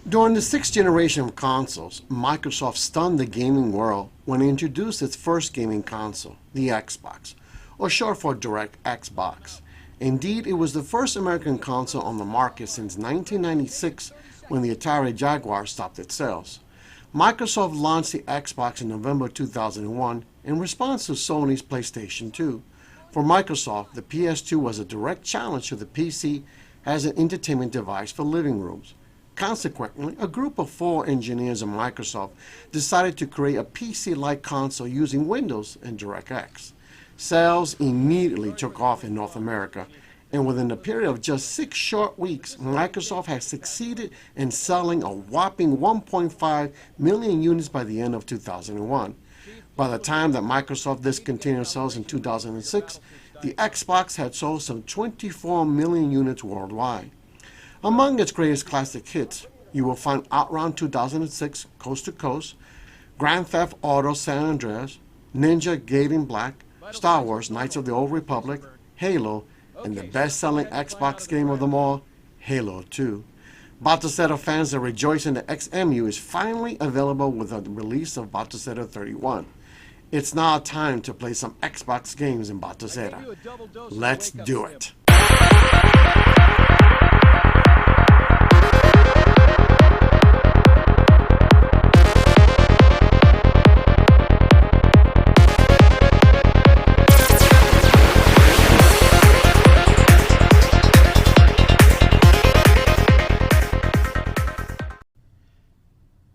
During the sixth generation of consoles, Microsoft stunned the gaming world when it introduced its first gaming console, the Xbox, or short for DirectX. Indeed, it was the first American console on the market since 1996 when the Atari Jaguar stopped its sales. Microsoft launched the Xbox in November 2001 in response to Sony's PlayStation 2. For Microsoft, the PS2 was a direct challenge to the PC as an entertainment device for living rooms. Consequently, a group of 4 engineers at Microsoft decided to create a PC-like console using Windows and DirectX. Sales immediately took off in North America, and within a period of just 6 short weeks, Microsoft had succeeded in selling a whopping 1.5 million units by the end of 2001. By the time that Microsoft discontinued sales in 2006, the Xbox had sold some 24 million units worldwide. Among its greatest classic hits, you will find Outrun 2006 Coast to Coast, Grand Theft Auto San Andreas, Ninja Gaiden Black, Star Wars Knights of the Old Republic, Halo, and the best-selling Xbox game of them all, Halo 2. Batocera fans are rejoicing that Xemu is finally available with the release of Batocera 31. It's now time to play some Xbox games in Batocera. Let's do it.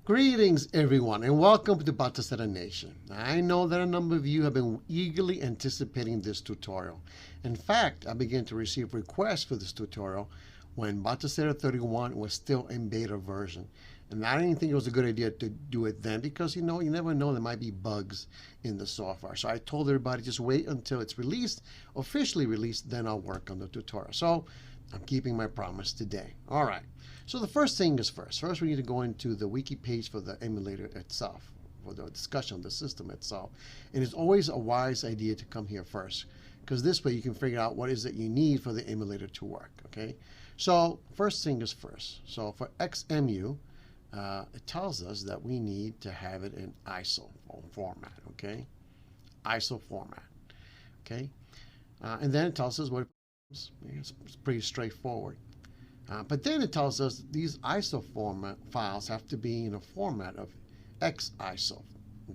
Greetings everyone and welcome to Batocera Nation. I know that a number of you have been eagerly anticipating this tutorial. In fact, I began to receive requests for this tutorial when Batocera 31 was still in beta version. And I didn't think it was a good idea to do it then because you never know, there might be bugs in the software. So I told everybody just wait until it's released, officially released, then I'll work on the tutorial. So I'm keeping my promise today. All right. So the first thing is first. First, we need to go into the wiki page for the emulator itself, for the discussion of the system itself. And it's always a wise idea to come here first, because this way you can figure out what is it you need for the emulator to work. Okay. So first thing is first. So for Xemu, it tells us that we need to have it in ISO format. Okay. ISO format. Okay. And then it tells us what. It's pretty straightforward. But then it tells us these ISO format files have to be in a format of XISO,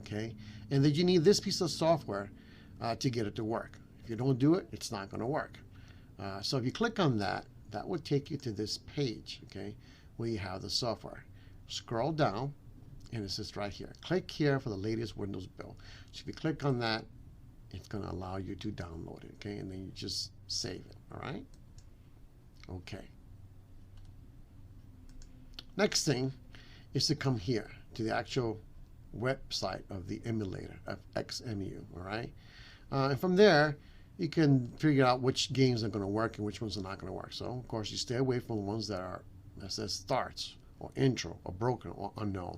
okay? And that you need this piece of software to get it to work. If you don't do it, it's not going to work. So if you click on that, that will take you to this page, okay, where you have the software. Scroll down, and it says right here, click here for the latest Windows build. So if you click on that, it's going to allow you to download it, okay? And then you just save it, all right? Okay. Next thing is to come here to the actual website of the emulator of Xemu, all right? And from there, you can figure out which games are going to work and which ones are not going to work. So, of course, you stay away from the ones that says starts or intro or broken or unknown.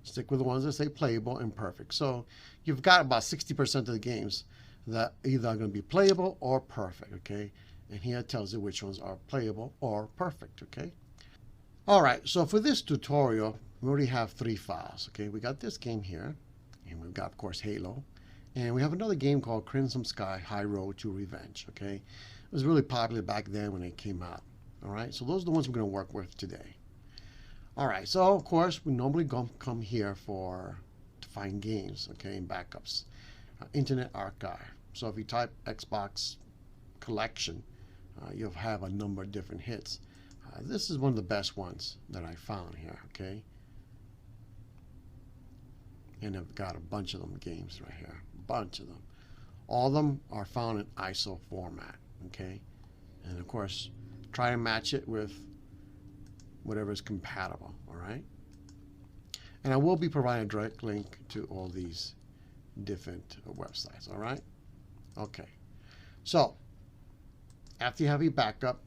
Stick with the ones that say playable and perfect. So you've got about 60% of the games that either are going to be playable or perfect, okay? And here it tells you which ones are playable or perfect, okay? All right, so for this tutorial, we already have 3 files, okay? We got this game here, and we've got, of course, Halo. And we have another game called Crimson Sky High Road to Revenge, okay? It was really popular back then when it came out, all right? So those are the ones we're going to work with today. All right, so, of course, we normally come here to find games, okay, and backups. Internet Archive. So if you type Xbox Collection, you'll have a number of different hits. This is one of the best ones that I found here, okay? And I've got a bunch of them games right here, a bunch of them. All of them are found in ISO format, okay? And of course, try to match it with whatever is compatible, all right? And I will be providing a direct link to all these different websites, all right? Okay. So, after you have your backup,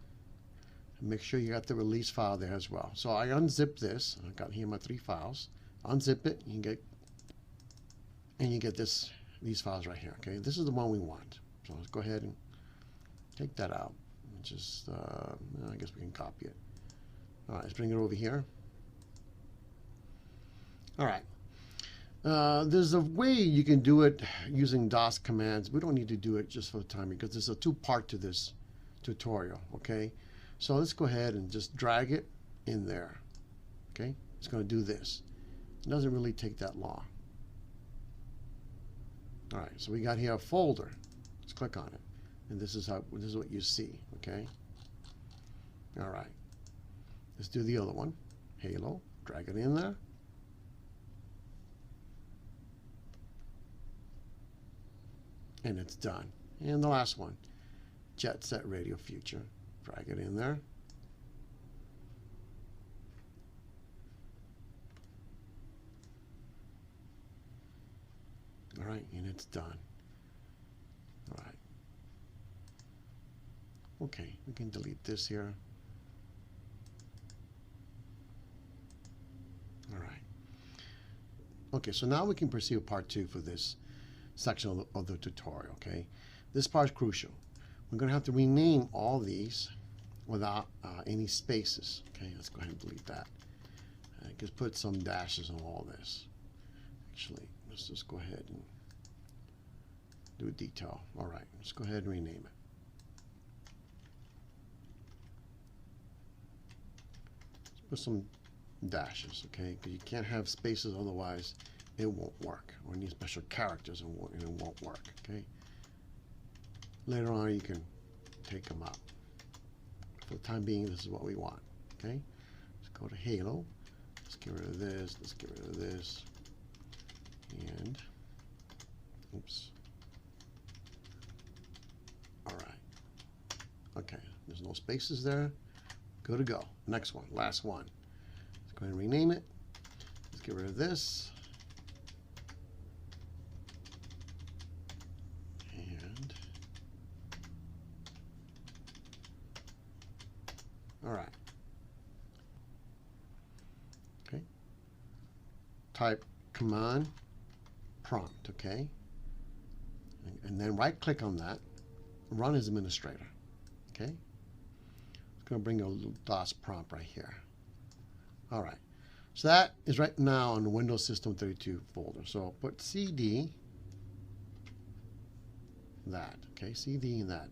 make sure you got the release file there as well. So I unzip this. I've got here my 3 files. Unzip it, you get these files right here. Okay, this is the one we want. So let's go ahead and take that out. Just I guess we can copy it. All right, let's bring it over here. All right. There's a way you can do it using DOS commands. We don't need to do it just for the time because there's a two-part to this tutorial, okay? So let's go ahead and just drag it in there, okay? It's going to do this. It doesn't really take that long. All right, so we got here a folder. Let's click on it, and this is what you see, okay? All right, let's do the other one. Halo, drag it in there. And it's done. And the last one, Jet Set Radio Future. Drag it in there. All right, and it's done. All right. Okay, we can delete this here. All right. Okay, so now we can proceed with part 2 for this section of the tutorial, okay? This part is crucial. We're going to have to rename all these without any spaces, okay? Let's go ahead and delete that. Just put some dashes on all this. Actually, let's just go ahead and do a detail. All right, let's go ahead and rename it. Let's put some dashes, okay? Because you can't have spaces, otherwise it won't work. Or need special characters and it won't work, okay? Later on, you can take them out. For the time being, this is what we want, okay? Let's go to Halo. Let's get rid of this. Let's get rid of this. And, oops. All right. Okay, there's no spaces there. Good to go. Next one, last one. Let's go ahead and rename it. Let's get rid of this. And, all right. Okay. Type command prompt, okay? And then right click on that, run as administrator, okay? It's going to bring a little DOS prompt right here. All right, so that is right now on the Windows System 32 folder. So put CD that, okay? CD that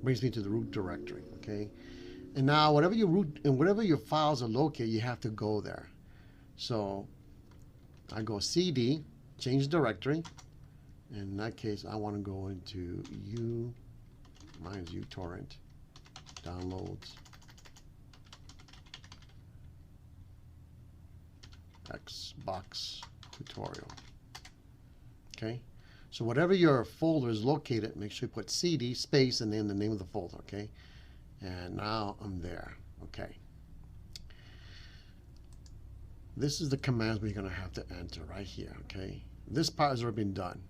brings me to the root directory, okay? And now whatever your root and whatever your files are located, you have to go there. So I go CD, change directory. In that case, I want to go into mine's uTorrent, downloads, Xbox tutorial. Okay, so whatever your folder is located, make sure you put CD space and then the name of the folder. Okay, and now I'm there. Okay, this is the commands we're going to have to enter right here. Okay, this part has already been done.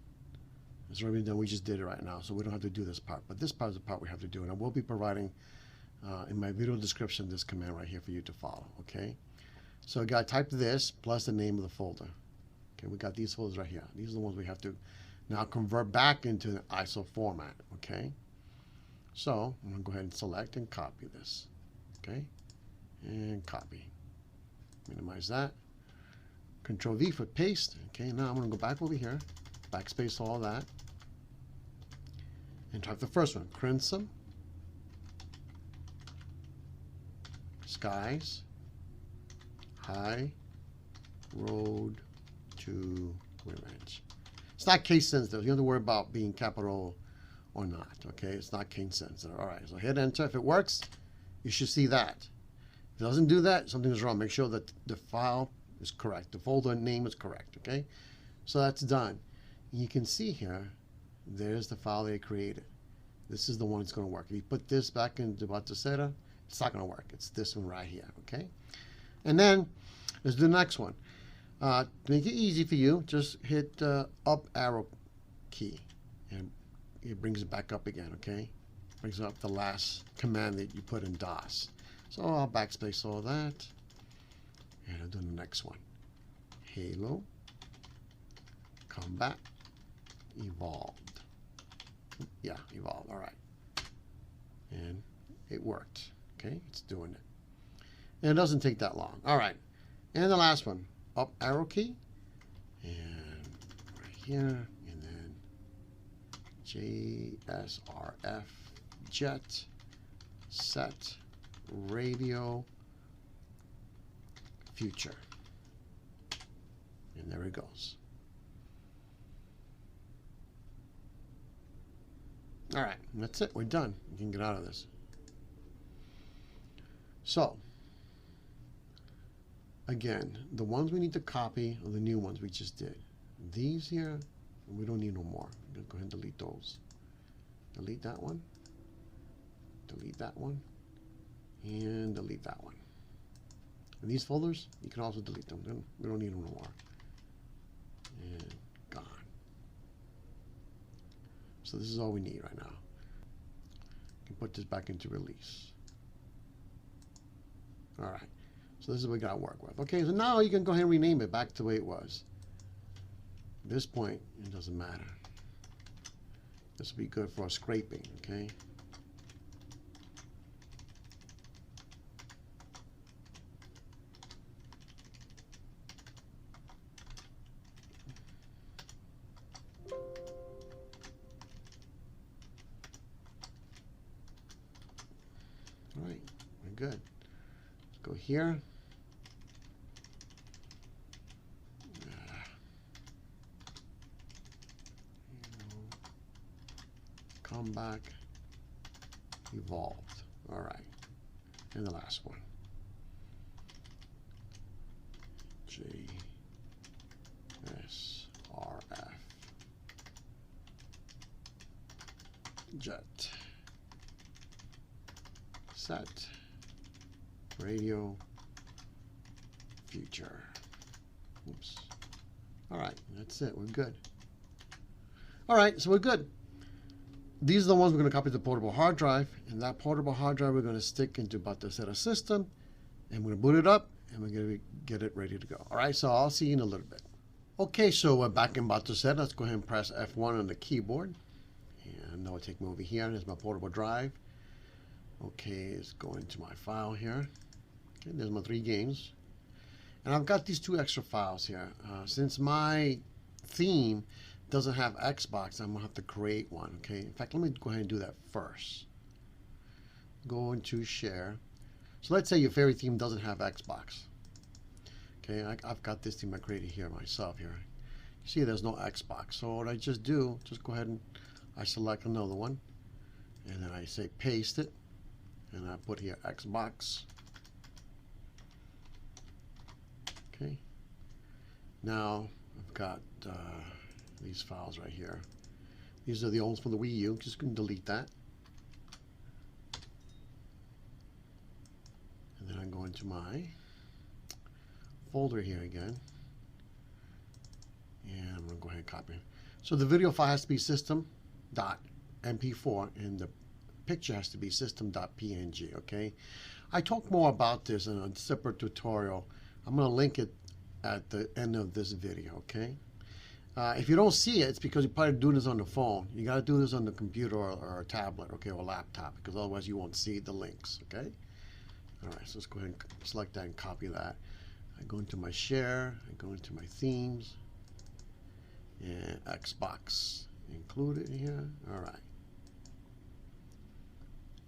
It's already been done. We just did it right now, so we don't have to do this part. But this part is the part we have to do, and I will be providing in my video description this command right here for you to follow. Okay, so I got to type this plus the name of the folder. Okay, we got these folders right here. These are the ones we have to now convert back into an ISO format. Okay, so I'm going to go ahead and select and copy this. Okay, and copy. Minimize that. Control V for paste. Okay, now I'm going to go back over here, backspace all that, and type the first one, Crimson Skies High Road to Revenge. It's not case sensitive. You don't have to worry about being capital or not. Okay, it's not case sensitive. All right, so hit enter. If it works, you should see that. If it doesn't do that, something is wrong. Make sure that the file is correct. The folder name is correct. Okay, so that's done. You can see here, there's the file they created. This is the one that's going to work. If you put this back into Batocera, it's not going to work. It's this one right here. Okay, and then let's do the next one. To make it easy for you, just hit up arrow key, and it brings it back up again. Okay, brings up the last command that you put in DOS. So I'll backspace all that, and I'll do the next one. Halo Combat Evolved. Yeah, evolved. All right, and it worked. Okay, it's doing it, and it doesn't take that long. All right, and the last one. up arrow key, and right here, and then JSRF jet set radio future. And there it goes. All right, that's it. We're done. We can get out of this. So, again, the ones we need to copy are the new ones we just did. These here, we don't need no more. I'm going to go ahead and delete those. Delete that one. Delete that one. And delete that one. And these folders, you can also delete them. We don't need them no more. And gone. So this is all we need right now. You can put this back into release. All right. So this is what we got to work with. Okay, so now you can go ahead and rename it back to the way it was. At this point, it doesn't matter. This will be good for scraping, okay? All right, we're good. Let's go here. Come back, evolved. All right, and the last one. JSRF jet set radio future. Oops. All right, that's it. We're good. All right, so we're good. These are the ones we're going to copy to the portable hard drive, and that portable hard drive we're going to stick into Batocera system, and we're going to boot it up, and we're going to get it ready to go. All right, so I'll see you in a little bit. Okay, so we're back in Batocera. Let's go ahead and press F1 on the keyboard, and now it'll take me over here. There's my portable drive. Okay, it's going to my file here. Okay, there's my 3 games, and I've got these 2 extra files here. Since my theme doesn't have Xbox, I'm gonna have to create one. Okay, in fact, let me go ahead and do that first. Go into share. So let's say your favorite theme doesn't have Xbox. Okay, I've got this theme I created here myself here. You see there's no Xbox, so what I just do, just go ahead and I select another one, and then I say paste it, and I put here Xbox. Okay, now I've got these files right here. These are the old ones from the Wii U. Just going to delete that. And then I'm going to my folder here again. And I'm going to go ahead and copy it. So the video file has to be system.mp4 and the picture has to be system.png, okay? I talk more about this in a separate tutorial. I'm going to link it at the end of this video, okay? If you don't see it, it's because you're probably doing this on the phone. You got to do this on the computer or a tablet, okay, or a laptop, because otherwise you won't see the links, okay? All right, so let's go ahead and select that and copy that. I go into my share, I go into my themes, and Xbox included here. All right.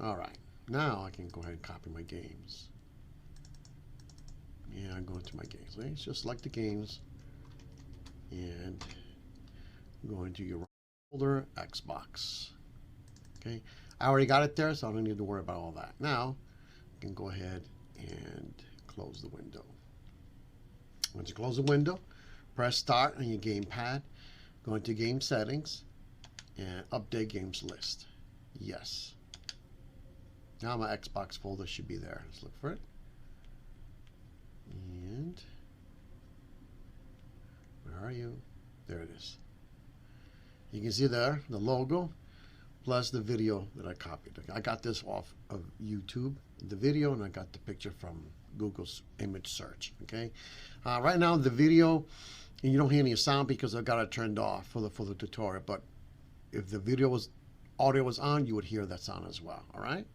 All right, now I can go ahead and copy my games. Yeah, I go into my games. Okay? Just select the games and go into your folder, Xbox. Okay, I already got it there, so I don't need to worry about all that. Now, you can go ahead and close the window. Once you close the window, press Start on your gamepad, go into Game Settings, and Update Games List. Yes. Now my Xbox folder should be there. Let's look for it. And where are you? There it is. You can see there the logo plus the video that I copied. I got this off of YouTube, the video, and I got the picture from Google's image search. Okay. Right now the video, and you don't hear any sound because I got it turned off for the tutorial. But if the audio was on, you would hear that sound as well. All right.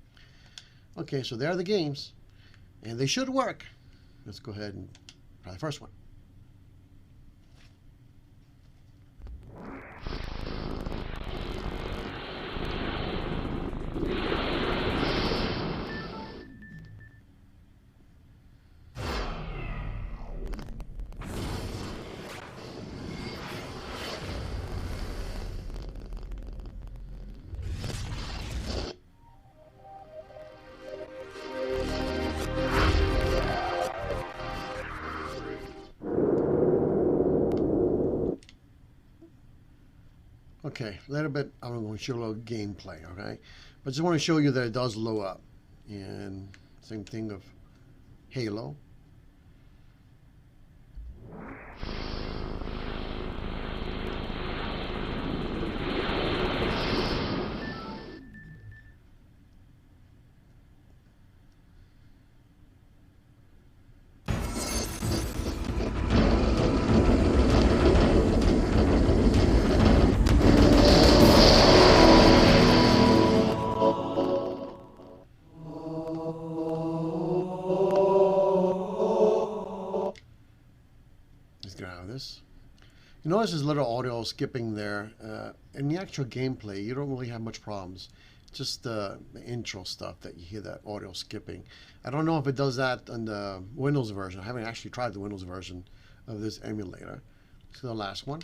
Okay. So there are the games, and they should work. Let's go ahead and try the first one. Okay, a little bit, I'm going to show a little gameplay, okay? But just want to show you that it does load up. And same thing of Halo. Let's get out of this. You notice there's a little audio skipping there. In the actual gameplay, you don't really have much problems. Just the intro stuff that you hear that audio skipping. I don't know if it does that on the Windows version. I haven't actually tried the Windows version of this emulator. Let's do the last one.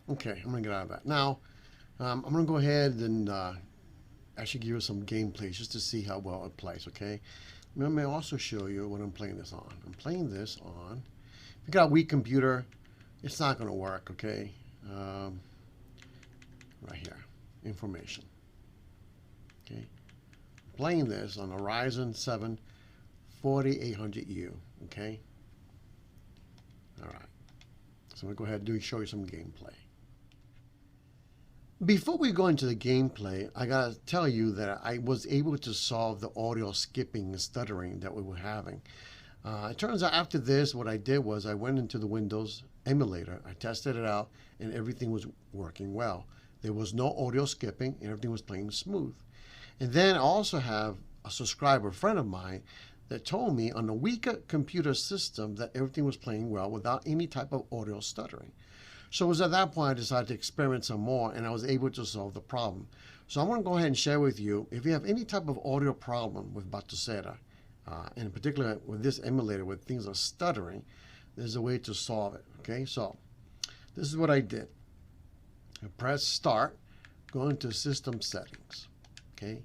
Okay, I'm going to get out of that. Now, I'm going to go ahead and actually give you some gameplay just to see how well it plays, okay? Let me also show you what I'm playing this on. I'm playing this on, if you got a weak computer, it's not going to work, okay? Right here, information. Okay, playing this on a Ryzen 7 4800U, okay? All right, so I'm going to go ahead and show you some gameplay. Before we go into the gameplay, I gotta tell you that I was able to solve the audio skipping and stuttering that we were having. It turns out after this, what I did was I went into the Windows emulator, I tested it out, and everything was working well. There was no audio skipping, and everything was playing smooth. And then I also have a subscriber friend of mine that told me on a weaker computer system that everything was playing well without any type of audio stuttering. So it was at that point I decided to experiment some more, and I was able to solve the problem. So I want to go ahead and share with you, if you have any type of audio problem with Batocera, in particular with this emulator where things are stuttering, there's a way to solve it. Okay, so this is what I did. I press start, go into system settings, okay,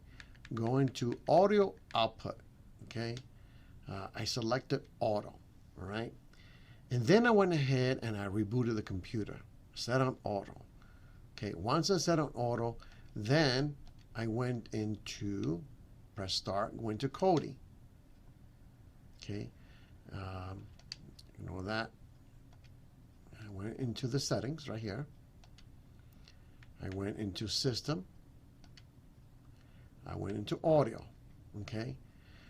go into audio output, okay, I selected auto, all right. And then I went ahead and I rebooted the computer, set on auto. Okay, once I set on auto, then I went into, press start, went to Kodi. Okay, ignore that. I went into the settings right here. I went into system. I went into audio. Okay,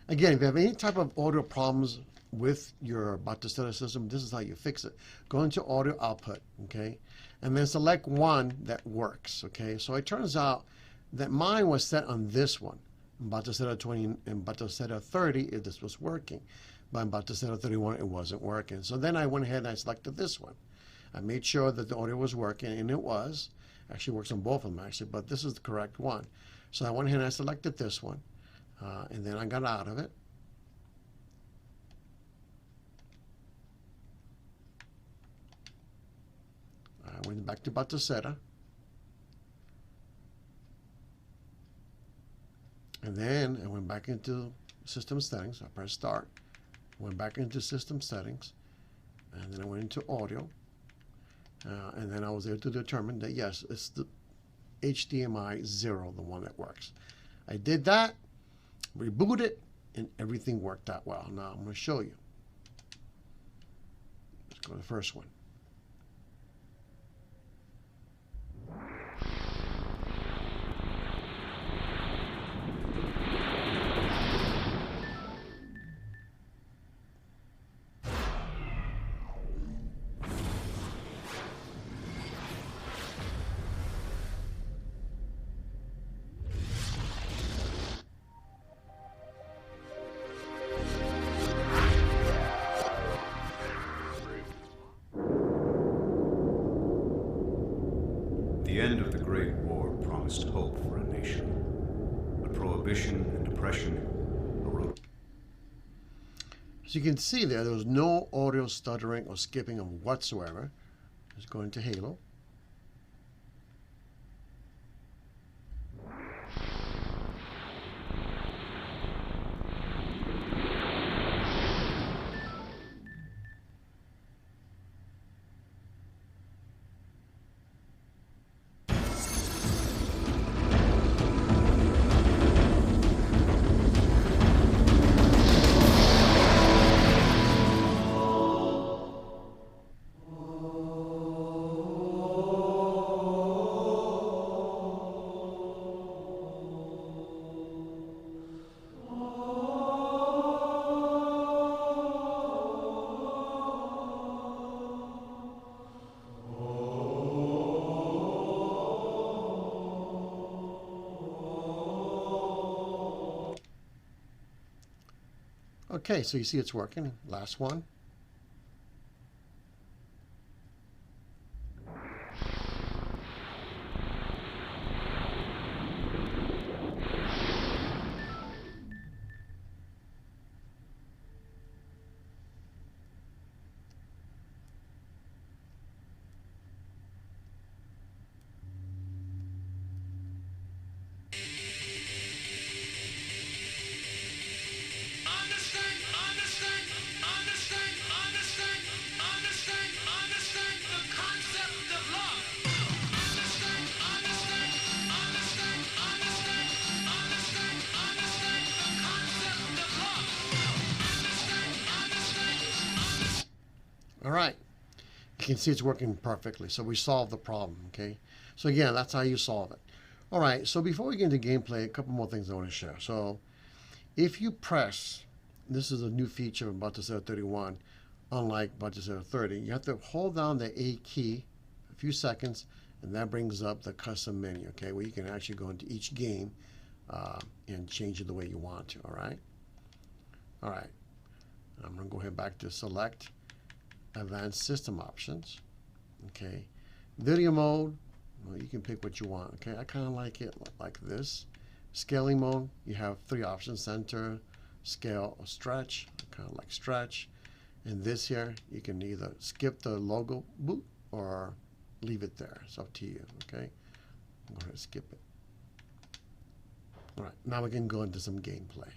again, if you have any type of audio problems with your Batocera system, this is how you fix it. Go into audio output, okay, and then select one that works, okay. So it turns out that mine was set on this one, Batocera 20 and Batocera 30, this was working, but in Batocera 31 it wasn't working. So then I went ahead and I selected this one. I made sure that the audio was working, and it was. Actually works on both of them actually, but this is the correct one. So I went ahead and I selected this one, and then I got out of it. I went back to Batocera, and then I went back into system settings. I pressed start, went back into system settings, and then I went into audio, and then I was able to determine that yes, it's the HDMI 0, the one that works. I did that, rebooted, and everything worked out well. Now I'm going to show you. Let's go to the first one. promised hope for a nation. But prohibition and oppression erode. As you can see there was no audio stuttering or skipping of whatsoever. Let's go into Halo. Okay, so you see it's working. Last one. All right, you can see it's working perfectly. So we solved the problem, okay? So again, that's how you solve it. All right, so before we get into gameplay, a couple more things I want to share. So if you press, this is a new feature of Batocera 31, unlike Batocera 30, you have to hold down the A key a few seconds, and that brings up the custom menu, okay, where you can actually go into each game and change it the way you want to, all right? All right, I'm going to go ahead back to select advanced system options. Okay, video mode, well, you can pick what you want. Okay, I kind of like it like this. Scaling mode, you have 3 options: center, scale, or stretch. I kind of like stretch. And this here, you can either skip the logo boot or leave it there. It's up to you. Okay, go ahead and skip it. All right, now we can go into some gameplay.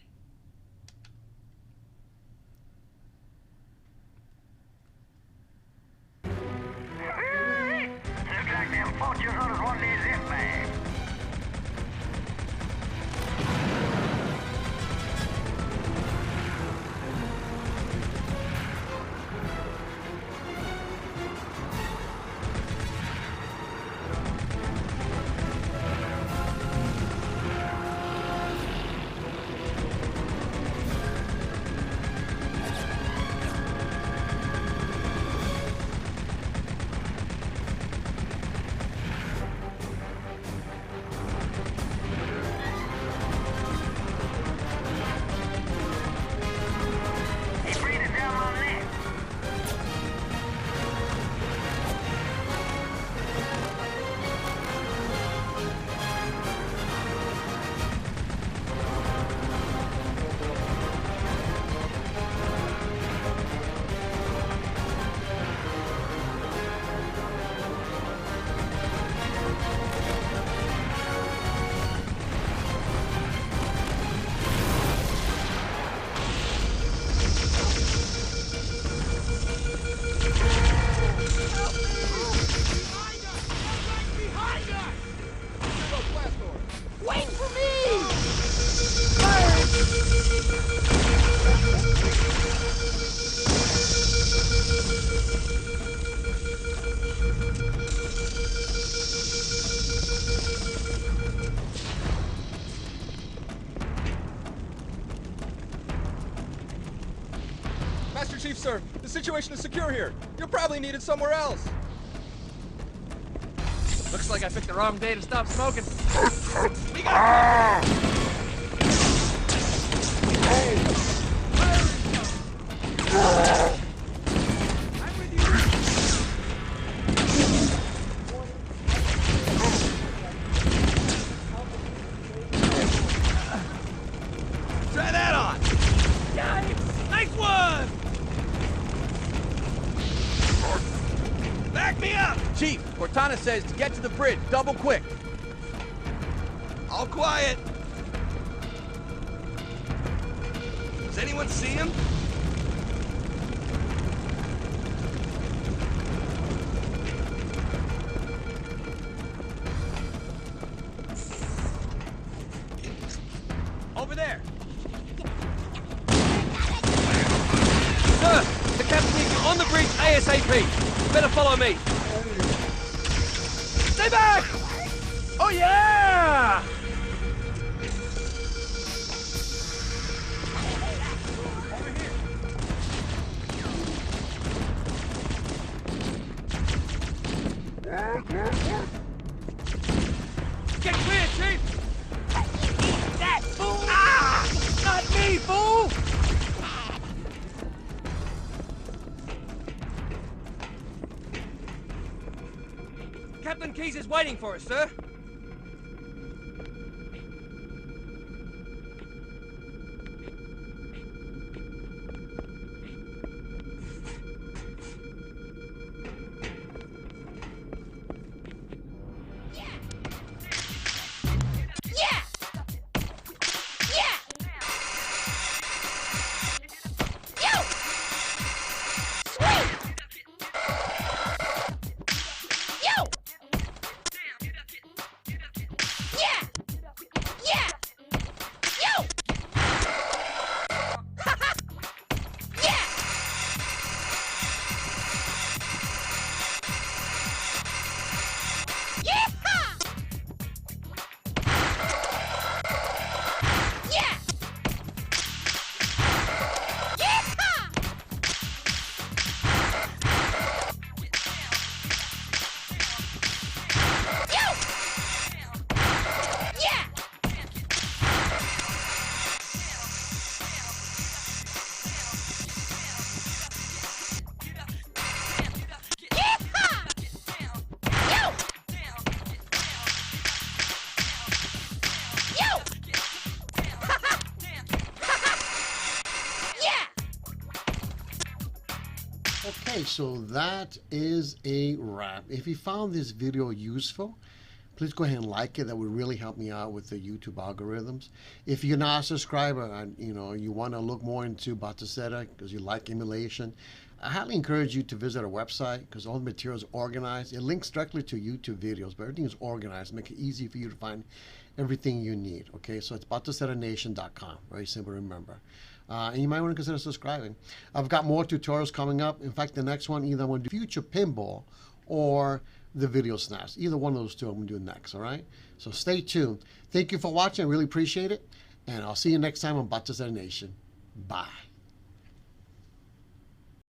Master Chief, sir, the situation is secure here. You're probably needed somewhere else. Looks like I picked the wrong day to stop smoking. We got I'm with you. Chief, Cortana says to get to the bridge, double quick. All quiet. Does anyone see him? Over there. Sir, the captain needs you on the bridge ASAP. Better follow me. Stay back! Oh yeah! Get clear, Chief! Eat that, fool! Ah! Not me, fool! Captain Keyes is waiting for us, sir. Okay, so that is a wrap. If you found this video useful, please go ahead and like it. That would really help me out with the YouTube algorithms. If you're not a subscriber and you want to look more into Batocera because you like emulation, I highly encourage you to visit our website because all the material is organized. It links directly to YouTube videos, but everything is organized, make it easy for you to find everything you need. Okay, so it's batoceranation.com. Very simple to remember. And you might want to consider subscribing. I've got more tutorials coming up. In fact, the next one, either I'm going to do future pinball or the video snaps. Either one of those two I'm going to do next, all right? So stay tuned. Thank you for watching. I really appreciate it. And I'll see you next time on Batocera Nation. Bye.